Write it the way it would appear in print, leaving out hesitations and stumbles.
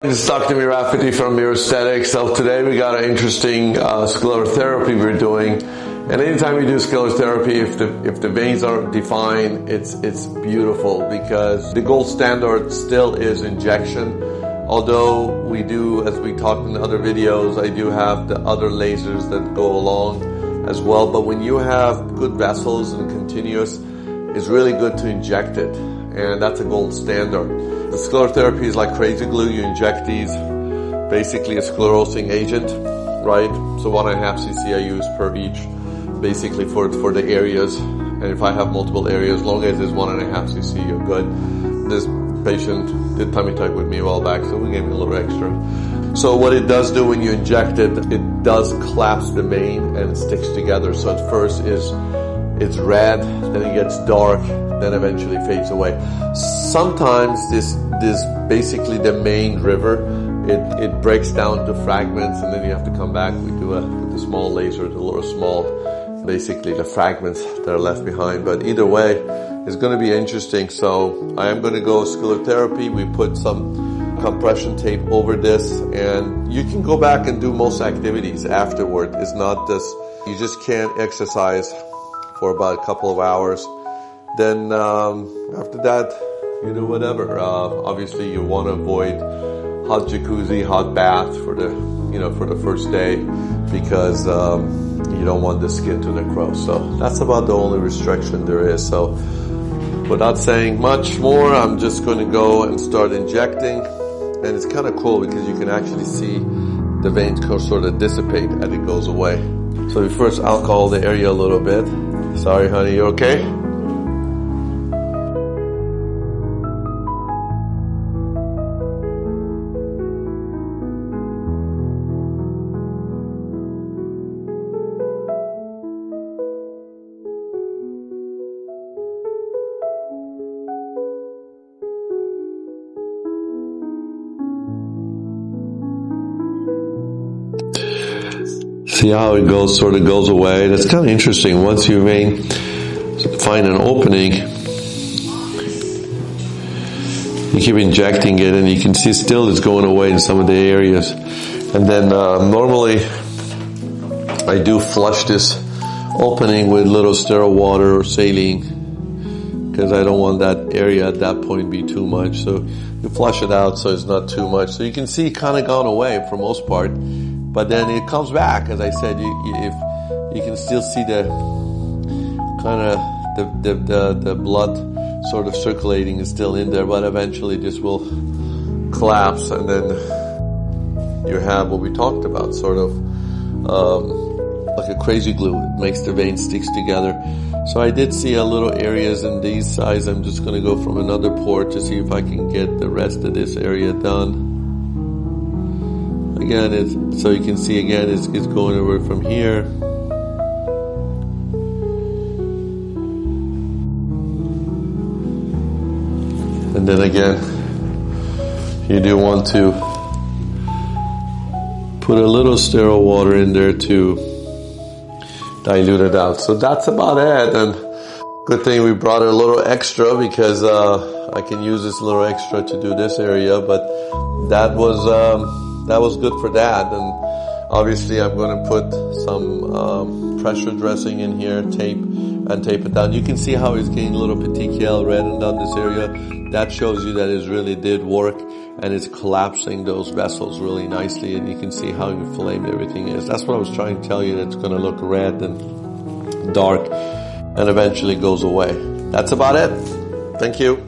This is Dr. Mirrafati from Mirrafati. So today we got an interesting sclerotherapy we're doing. And anytime we do sclerotherapy, if the veins are defined, it's beautiful because the gold standard still is injection. Although we do, as we talked in other videos, I do have the other lasers that go along as well. But when you have good vessels and continuous, it's really good to inject it. And that's a gold standard. The sclerotherapy is like crazy glue. You inject these, basically a sclerosing agent, right? So 1.5 cc I use per each, basically for the areas. And if I have multiple areas, as long as it's 1.5 cc, you're good. This patient did tummy tuck with me a while back, so we gave him a little extra. So what it does do when you inject it, it does collapse the vein and it sticks together. So at first it's red, then it gets dark, then eventually fades away. Sometimes this basically the main river, it breaks down to fragments, and then you have to come back. We do with the small laser, the little small, basically the fragments that are left behind. But either way, it's going to be interesting. So I am going to go sclerotherapy. We put some compression tape over this, and you can go back and do most activities afterward. It's not this, you just can't exercise for about a couple of hours. Then after that, you do whatever. Obviously, you want to avoid hot jacuzzi, hot bath for the first day, because you don't want the skin to necrose. So that's about the only restriction there is. So without saying much more, I'm just going to go and start injecting. And it's kind of cool because you can actually see the veins sort of dissipate as it goes away. So we first alcohol the area a little bit. Sorry, honey, you okay? See how it sort of goes away. That's kind of interesting. Once you find an opening, you keep injecting it, and you can see still it's going away in some of the areas. And then normally I do flush this opening with little sterile water or saline, because I don't want that area at that point be too much. So you flush it out so it's not too much. So you can see it kind of gone away for most part. But then it comes back, as I said. If you can still see the kind of the blood sort of circulating is still in there, but eventually this will collapse, and then you have what we talked about, sort of like a crazy glue. It makes the vein sticks together. So I did see a little areas in these sides. I'm just going to go from another port to see if I can get the rest of this area done. Again, so you can see again, it's going over from here. And then again, you do want to put a little sterile water in there to dilute it out. So that's about it. And good thing we brought a little extra, because I can use this little extra to do this area. But that was good for that. And obviously I'm going to put some pressure dressing in here, tape it down. You can see how it's getting a little petechial reddened on this area. That shows you that it really did work, and it's collapsing those vessels really nicely, and you can see how inflamed everything is. That's what I was trying to tell you, that it's going to look red and dark and eventually goes away. That's about it. Thank you.